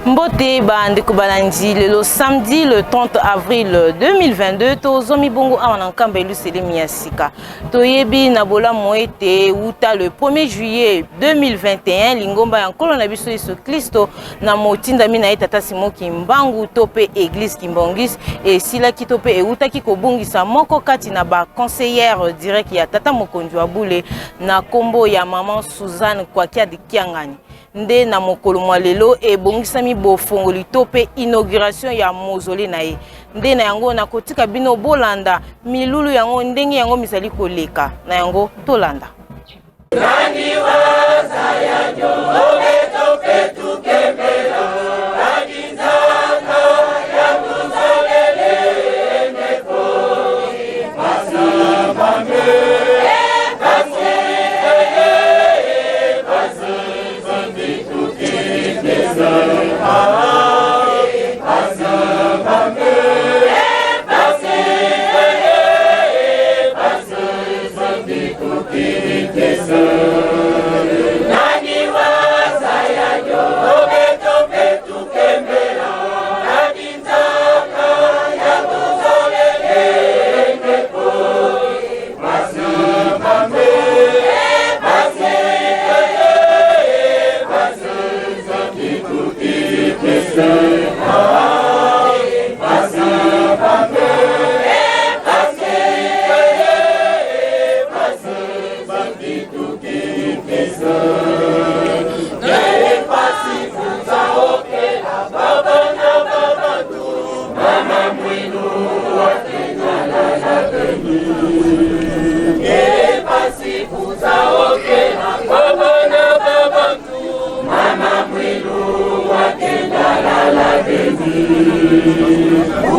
Mbote bandeko balandi le samedi le 30 avril 2022 tozomi bongo awanakamba elusele miyasika toyebi na bola moete uta le 1er juillet 2021 lingomba ya nkolo na biso Yesu Kristo na motinda mina etata Simoki Mbangu tope église Kimbongis esilaki tope eutaki kobungisa moko kati na ba conseillère direct ya tata mokonzi wa bule na kombo ya maman Suzanne Kwakia Dikiangani nde na mokolo mwa lelo ebongisami bofongoli tope inauguration ya mausolée na ye nde na yango na kotika bino bolanda milulu yango ndenge yango misali koleka na yango tolanda nani waza ya nyobe tope tukembela adinzaka ya muzolele neko pasamame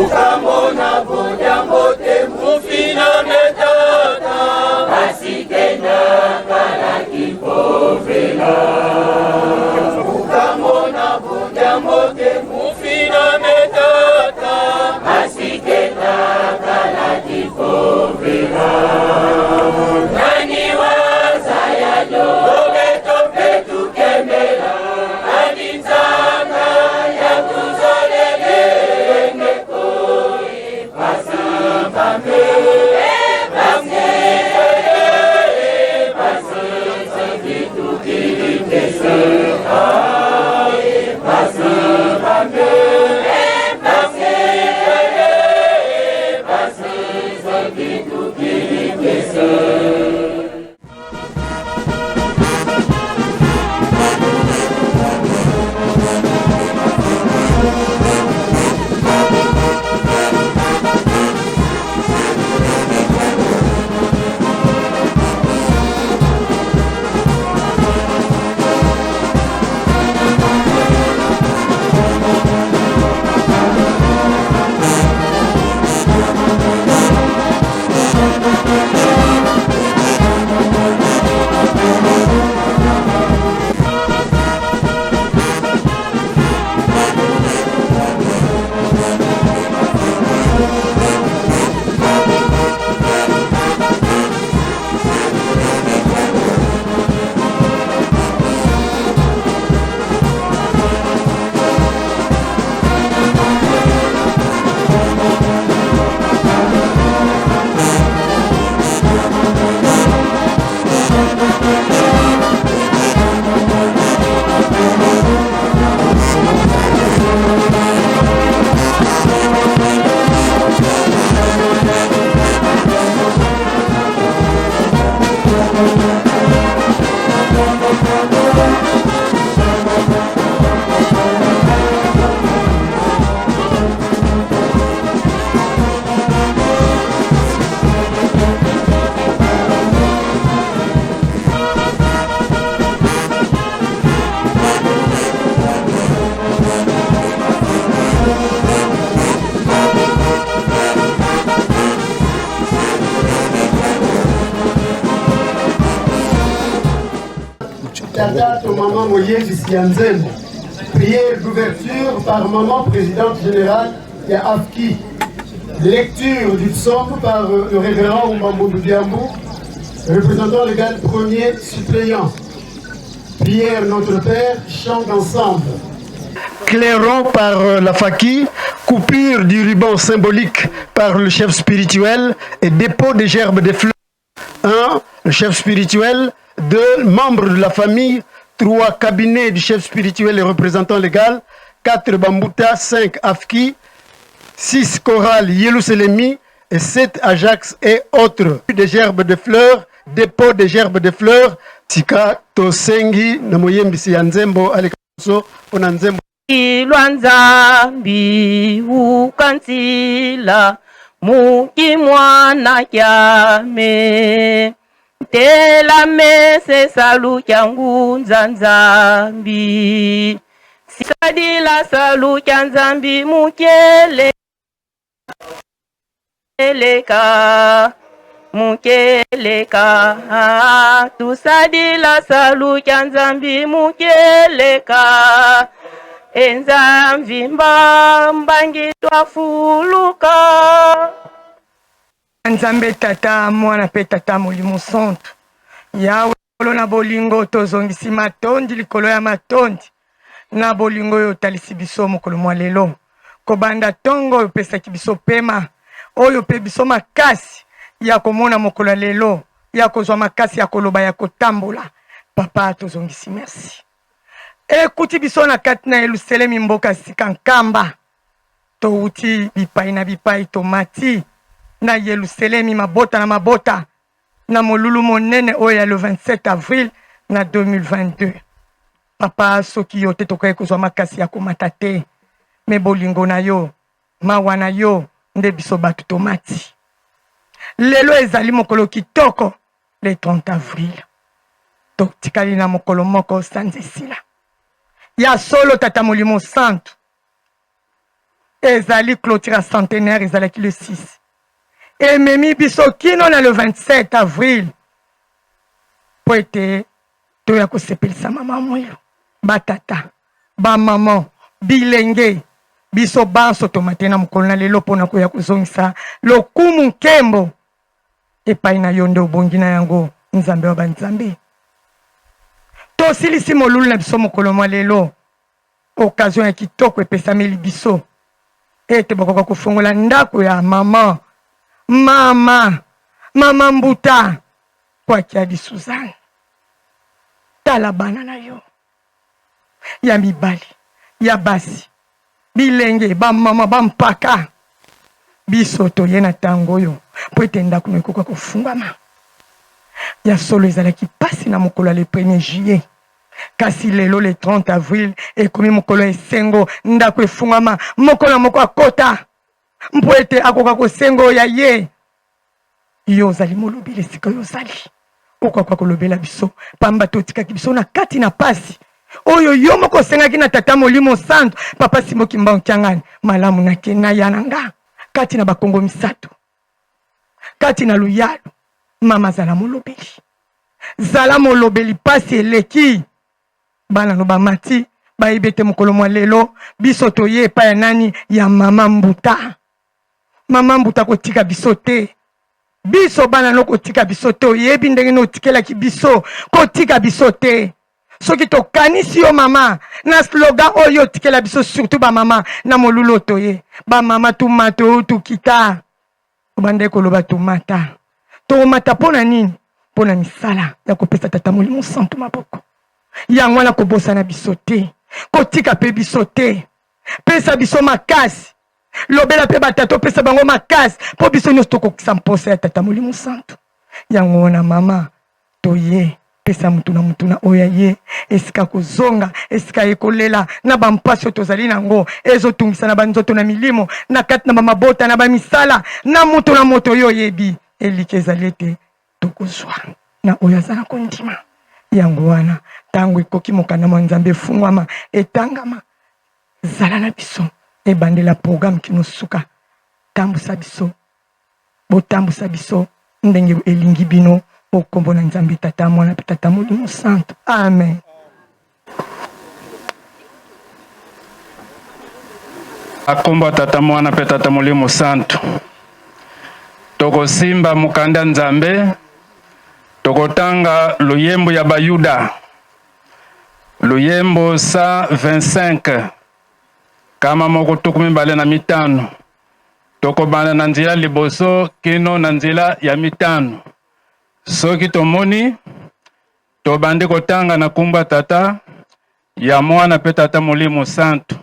ukamona boja mote mufina metata asikenda kala kipovela ukamona boja mote mufina metata asikenda kala kipovela nani waza ya nyobe tope tukembela adinzaka ya kuzolele Maman Moïse Sianzembo. Prière d'ouverture par Maman Présidente Générale et AFKI. Lecture du psaume par le révérend Oumambo Diambou, représentant légal premier suppléant. Prière Notre Père, chante ensemble. Clairon par la Faki, coupure du ruban symbolique par le chef spirituel et dépôt des gerbes de fleurs. 1. Le chef spirituel. 2. Membres de la famille. 3. Cabinet du chef spirituel et représentant légal. 4. Bambuta. 5. Afki. 6. Chorale Yeluselemi. Et 7. Ajax et autres. Des gerbes de fleurs. Dépôt des gerbes de fleurs. Tika Tosengi Namoyembisi Yanzembo Alekaso Onanzembo. Ilwanzambi ukansila mukimwana kyame tela mese salu kyangu nzanzambi sisadila salu kyanzambi mukele mukeleka tusadila salu kyanzambi mukeleka enzamvi mbambangi twafuluka. Nzambe tata mwana pe tata molimo santo yawe kolo na bolingo tozongisi matondi likolo ya matondi na bolingo oyo otalisi biso mokolo mwa lelo kobanda tongo oyo opesaki biso pema oyo pe biso makasi ya komona mokolo lelo ya kozwa makasi ya koloba ya kotambola papa tozongisi merci. Ekuti biso na kati na Yelusalemi mboka sika nkamba touti bipai na bipai tomati na Yelusalemi mabota na mabota na molulu monene oya le 27 avril na 2022. Papa soki yo te tokoki kozwa makasi ya komata te me bolingo na yo mawa na yo nde biso batu tomati. Lelo ezali mokolo kitoko le 30 avril totikali na mokolo moko sanzisila ya solo tata molimo santo ezali clôture centenaire ezalaki le 6 ememi biso kino na le 27 avril po ete toya kosepelisa mama mwilo batata bamama bilenge biso banso tomate na mokolo na lelo mpona koya kozongisa lokumu nkembo epai na yo nde obongi na yango nzambe wa banzambe. Tosilisi molulu na biso mokolo mwa lelo occasion ya kitoko epesameli biso ete bakoka kofungola ndako ya mama mbuta kwa Kiadi Suzanne. Tala bana na yo ya mibali ya basi bilenge bamama bampaka biso toye na tango yo po ete ndako ekoka kofungama ya solo ezalaki pasi na mokolo le 1er juillet kasi lelo le 30 avril ekomi mokolo esengo ndako efungama mokolo moko akota mpo ete akoka kosengo ya ye yo ozali molobeli esika yo ozali okoka kolobela biso pamba totikaki biso na kati na pasi oyo yo moko osengaki na tata molimo santo papa simoki mbankiangani malamu nake na ya nanga kati na bakongo misato kati na luyalo mama zala molobeli pasi eleki bana no bamati baibete mokolo mwa lelo biso toye pa ya nani ya mama mbuta kotika biso te biso bana no kotika biso te oyebi ndenge no otikelaki biso kotika biso te soki tokanisi yo mama na slogan oyo otikela biso surtout bamama na molulu toye bamama tumato tukita obande koloba tomata tomata pona nini pona misala ya kopesa tata molimo santo maboko yango wana kobosana biso te kotika pe biso te pesa biso makasi lobela pe batata pesa bango makasi po biso nyonso tokokisa mposa ya tata molimo santo yango wana mama toye pesa mutuna oya ye esika kozonga esika ekolela na bampasi oyo tozali nango ezotungisa na banzoto na milimo na kati na bamabota na bamisala na mutu na moto oyo oyebi elike ezali ete tokozwa na oyo aza na kondima yango wana ntango ekoki mokanda mwa nzambe efungwama etangama zala na biso ebandela programme kino suka tambusa biso botambusa biso ndenge elingi bino okombo na nzambe tata mwana pe tata molimo santo amen. Akombo tata mwana pe tata molimo santo tokosimba mukanda nzambe tokotanga luyembo ya bayuda luyembo 125 kama moko tukumi bale na mitano tokobanda na nzela liboso kino na nzela ya mitano soki tomoni tobandi kotanga na kumba tata ya mwana pe tata Molimo Santo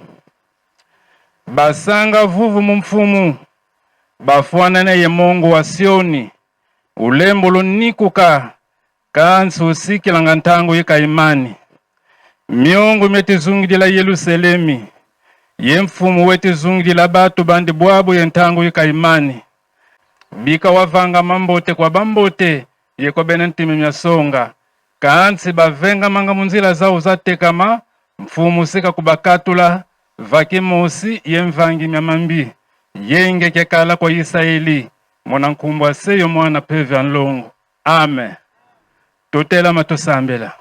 basanga vuvu mumfumu bafuanana ye Mungu wa Sioni ulembo lunikuka kansi usikilanga ntango yika imani miongo metizungidila Yerusalemi ye mfumu wetizungidila batu bandi bwabu ye ntango yika imani bika wavanga mambote kwa bambote ye kwa benentimi myasonga kansi bavenga manga munzila zao zatekama mfumu sika kubakatula vakimusi ye mvangi myamambi yenge kekala kwa Israeli mwana nkumbwa seyo mwana peve anlongo. Amen. Totela matosambela.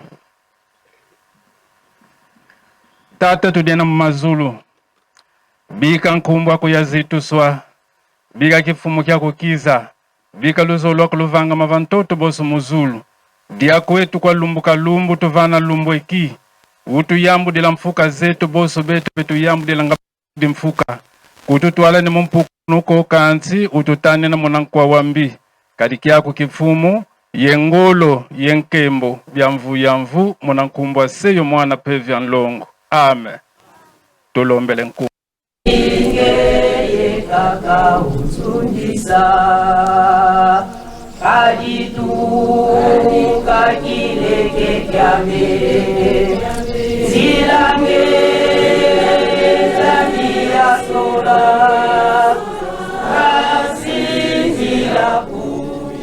Tata tudena mmazulu bika nkumbwa kuyazitu swa bika kifumu kya kukiza bika luzolo kuluvanga mavantoto bosu muzulu dia kwetu kwa lumbuka lumbu tuvana lumbu eki utu yambu dila mfuka zetu bosu betu betu yambu dila ngabudi mfuka kututwala ni mumpuku nuko kansi ututane na munankwa wambi kadiki yako kifumu yengolo yenkembo byamvu yamvu munankumbwa seyo mwana pevya nlongo. Amen. Tulombele nkumbu Ingeye kaka utundisa kaditu kakileke kyame zilange zamia sola kasinzila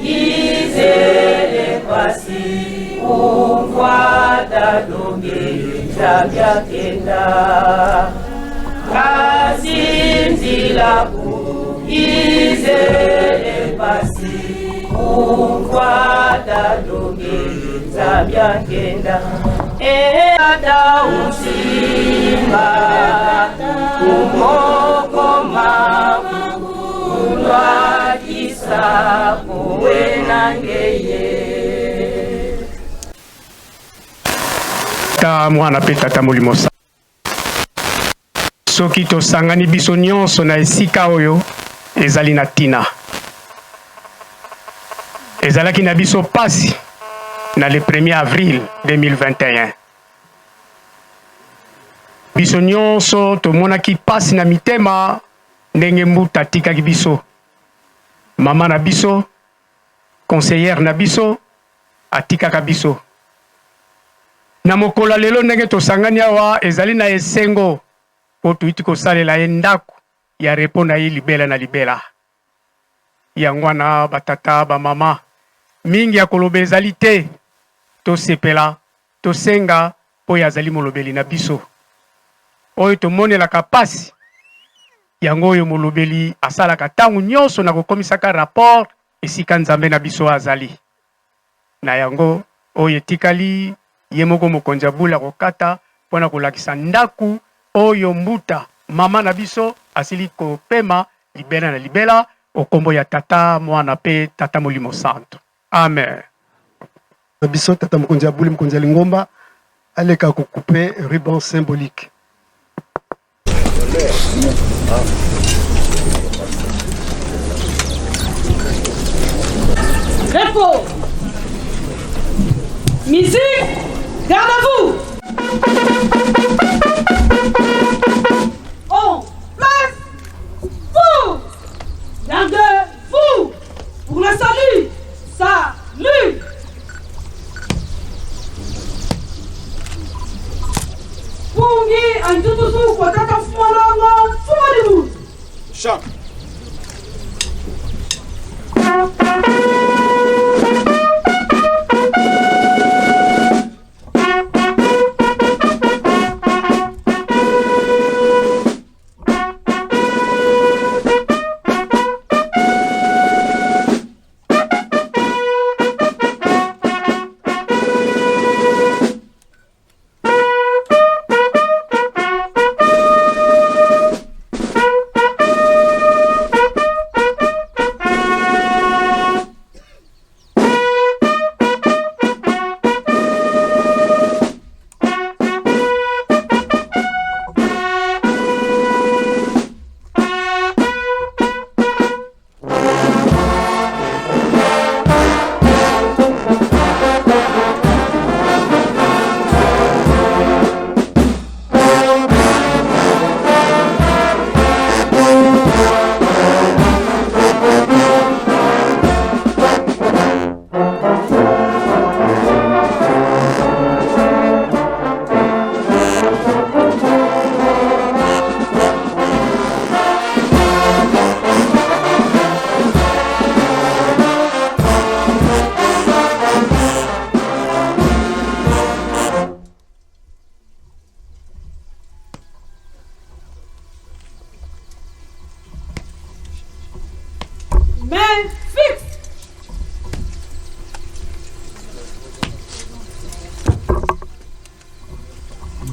izele pasi umkwata donge tabia kenda kasinzila izele pasi umkwata donge tabia kenda ata usimba kumokoma kulwa kisapo wenangeye ta mwana pe tata Molimo Santo soki tosangani biso nyonso na esika oyo ezali na tina ezalaki na biso pasi na le 1er avril 2021 biso nyonso tomonaki pasi na mitema ndenge mbuta atikaki biso mama na biso conseillère na biso atikaka biso na mokola lelo ndenge tosangani awa ezali na esengo po tuiti kosalela ye ndako ya repo na ye libela na libela yango wana batata bamama mingi ya koloba ezali te tosepela tosenga po yazali molobeli na biso oyo tomonelaka pasi yango oyo molobeli asalaka ntango nyonso na kokomisaka rapport esika nzambe na biso azali na yango oyo etikali ye moko mokonzi abula kokata mpona kolakisa ndaku oyo mbuta mama na biso asili kopema libela na libela okombo ya tata mwana pe tata Molimo Santo. Amen. Na biso tata mokonzi abuli mokonzi Lingomba aleka kokupe ruban symbolique. Repos. Musique. Garde à vous. On place vous. Gardez-vous pour le salut. Salut. Pungi antututu kwa tata fumolongo fumolimu. Chant.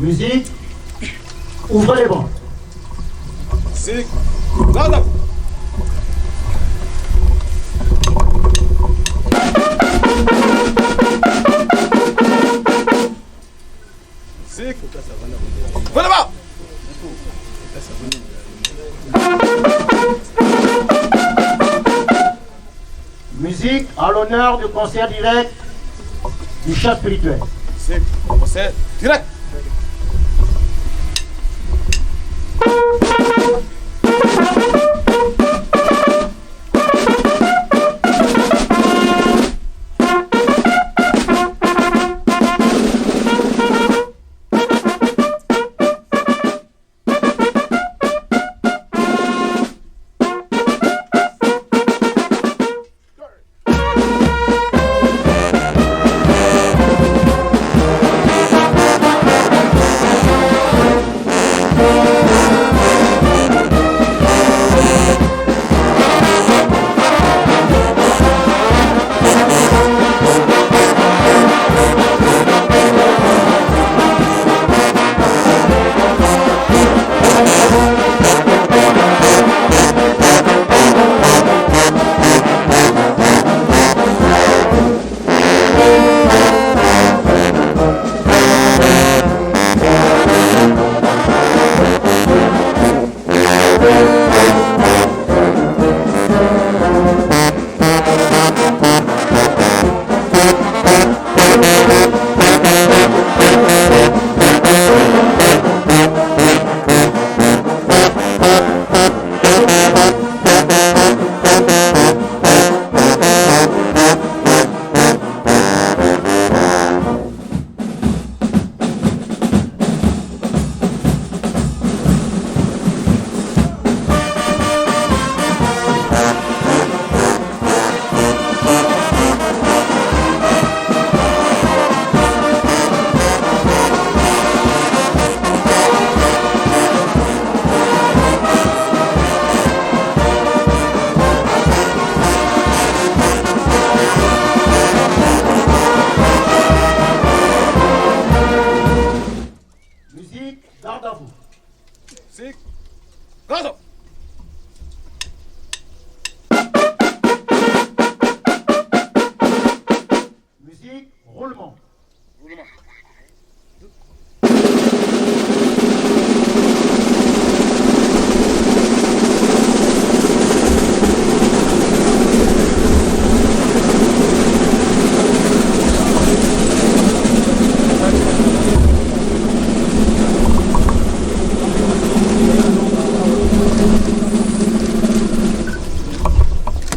Musique, ouvrez les bancs. C'est là. C'est voilà là-bas. Musique à l'honneur du concert direct du chant spirituel. C'est concert direct.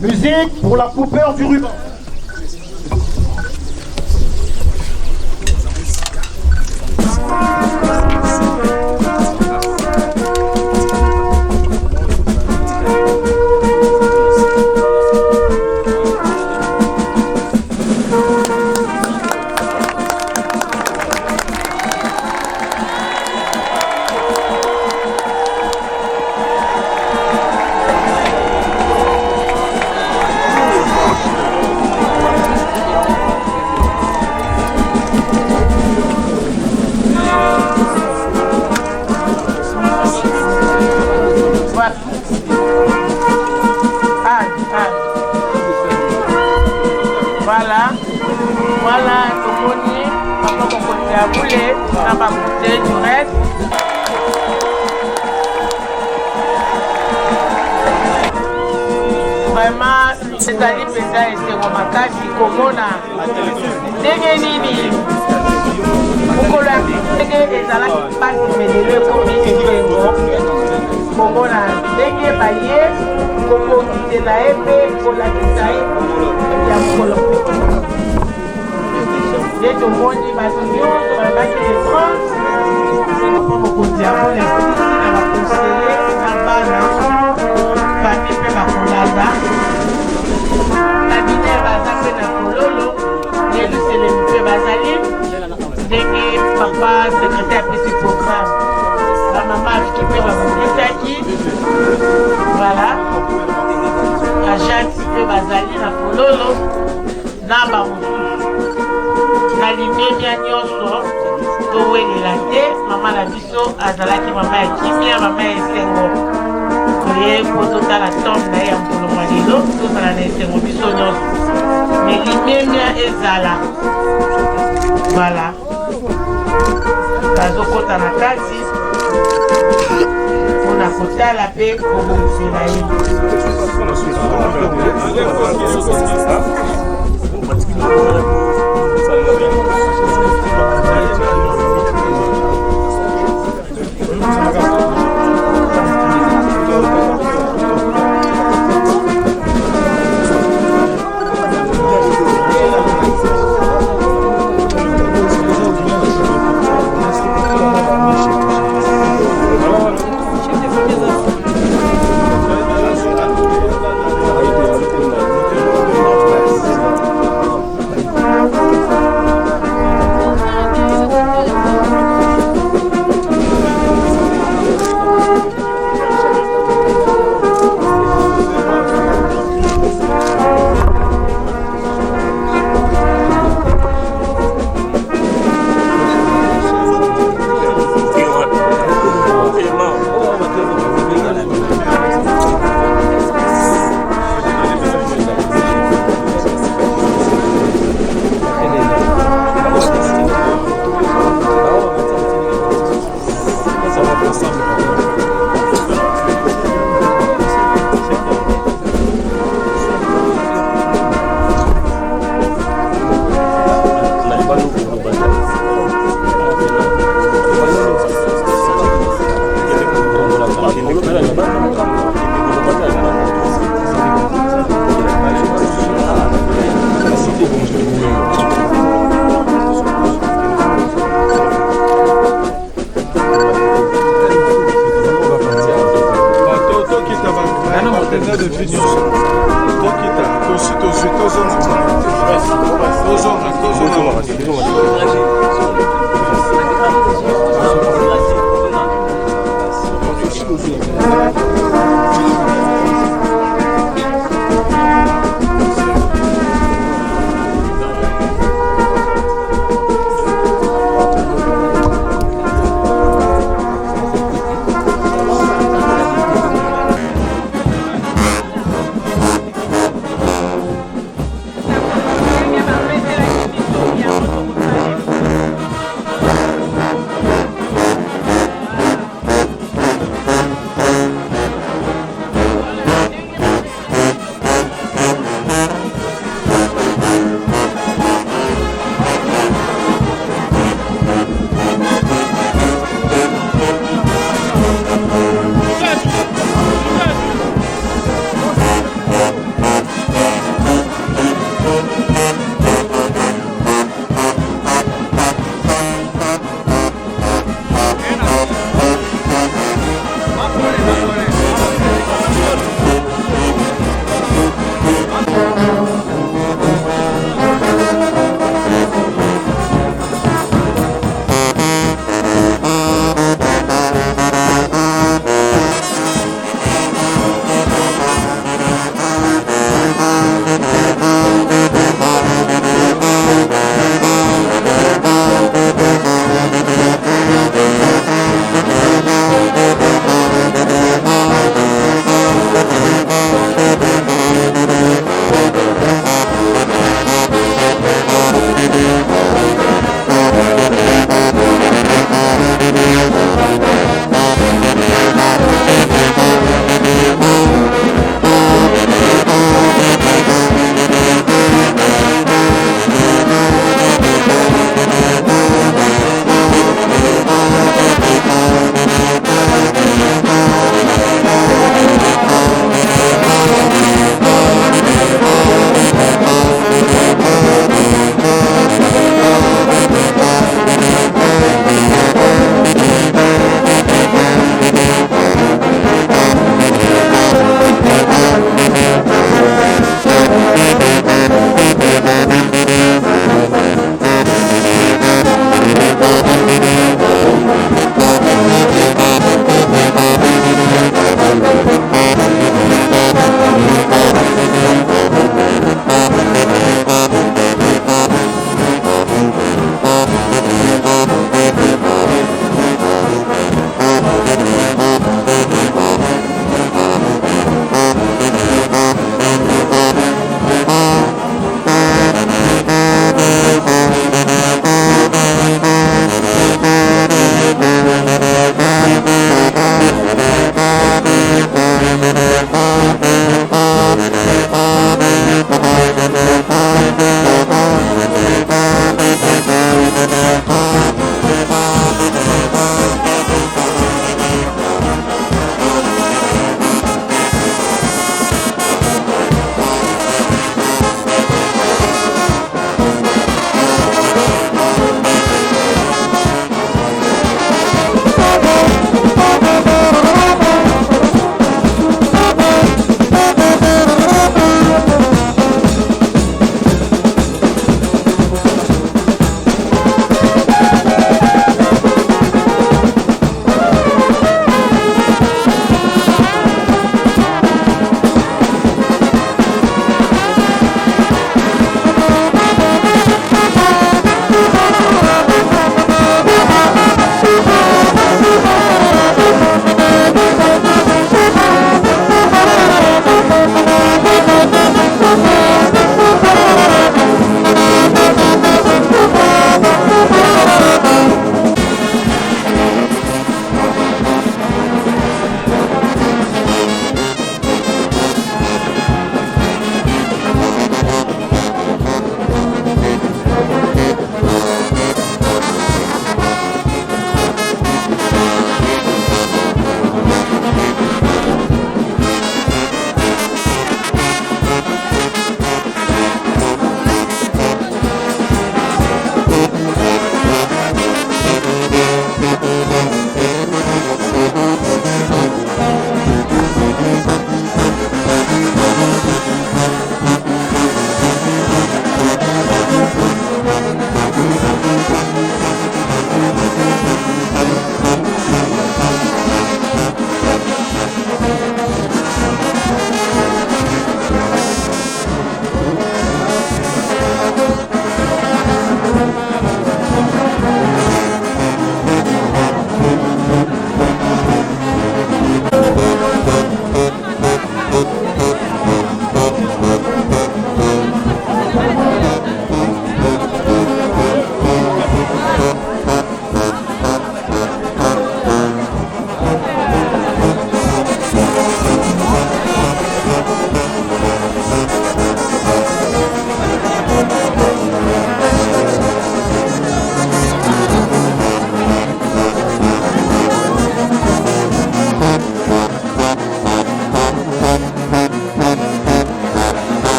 Musique pour la coupeur du ruban. Voilà, tomoni, papa kokote ya boule, na ba bouteille du reste. Vraiment, ezali peza esengo makasi komona ndenge nini mokolo ya ndenge ezalaki pasi melelo ekomi esengo komona ndenge baye kokokisela ye mpe kolakisa ye ya mokolo nde tomoni bato nyonso babaki efrance mokonzi ya mona esisi na bakonseye na bana bami mpe bakolanda na bine baza mpe na kololo yeluselemi mpe bazali ndenge papa sekretare apesi programme bamama afiki mpe babongisaki voilà agenti mpe bazali na kololo na bamosusu na limemia nyonso towelela te mama na biso azalaki mama ya kimia, mama ya esengo. Toye po totala tombe na ye ya mpolo mwa lelo tozala na esengo biso nyonso. Mais limemia ezala. Voilà. Tazokota na kati mpona kotala mpe kobongisela ye.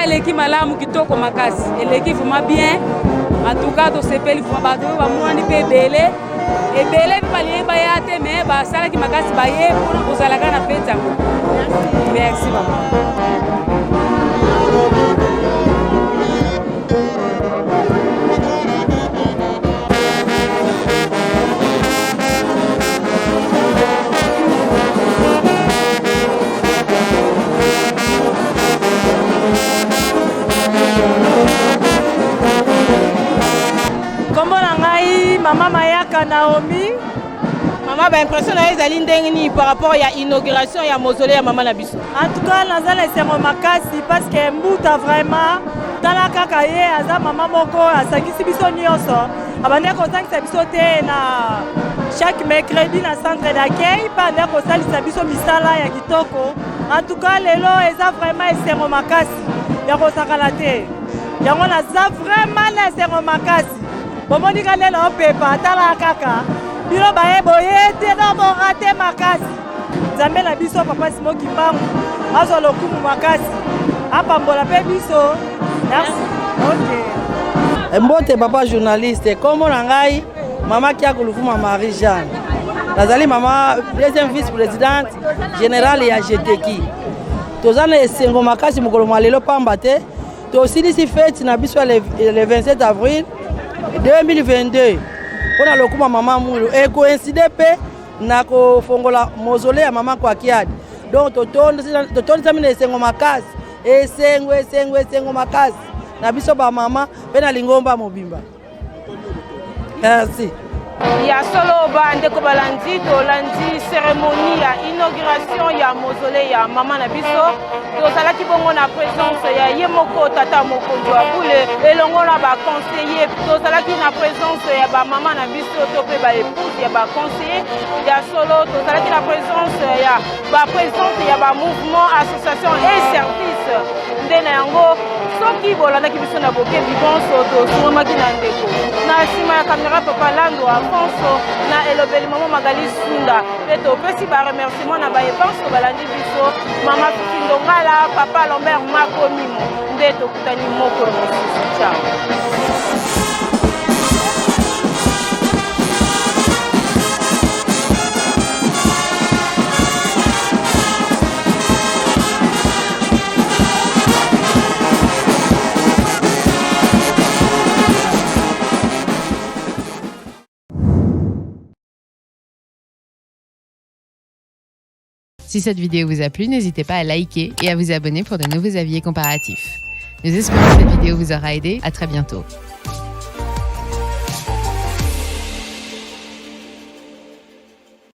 eleki malamu kitoko makasi eleki vraiment bien en tout cas to sepeli vraiment bato bamwani pe ebele ebele balie baya te me basalaki makasi baye mpona kozalaka na fete yango. Merci mama. Maman Mayaka Naomi, maman ba impression na ezali ndenge ni par rapport à l'inauguration ya mausolée ya maman na biso. En tout cas nazala esengo makasi parce que mbuta vraiment tala kaka ye aza maman moko asangisi biso nyonso abande kozangisa biso te na chaque mercredi na centre d'accueil bande kosalisa biso misala ya kitoko. En tout cas lelo eza vraiment esengo makasi ya kosakala te yango naza vraiment na esengo makasi. Bomonika lelo pepa tala kaka bino baye boye te no borate makasi nzambe na biso papa Simo Kimbangu azo lokumu makasi apambola pe biso. Merci. OK. Mbote papa journaliste komo na ngai mama Kiaku Lufuma Marie Jeanne nazali mama deuxième vice-présidente générale ya GTK. Tozana esengo makasi mokolo mwa lelo pamba te. Tosilisi fête na biso le 27 avril 2022. Pona lokuma mama mulu e coïncide pe na ko fongola mausolée ya mama kwa Kiadi. Donc totondi tamina esengo makasi. Esengo makasi. Na biso ba mama pe na lingomba mobimba. Merci. Ya solo bandeko balandi tolandi cérémonie ya inauguration ya mausolée ya mama na biso tozalaki bongo na présence ya ye moko tata mokonzi wa bule elongo na baconseiller tozalaki na présence ya bamama na biso to mpe baépouse ya baconseiller ya solo tozalaki na présence ya baprésidente ya bamouvement association et service nde na yango soki bolandaki biso na bokebi bonso tosungomaki na ndeko na nsima ya kamera papa lando afonso na elobeli mama magali sunda mpe topesi baremerciement na bayepanso balandi biso mama fifi ndongala papa lambert makomimo nde tokutani mokolo mosusu ciao. Si cette vidéo vous a plu, n'hésitez pas à liker et à vous abonner pour de nouveaux avis comparatifs. Nous espérons que cette vidéo vous aura aidé. À très bientôt.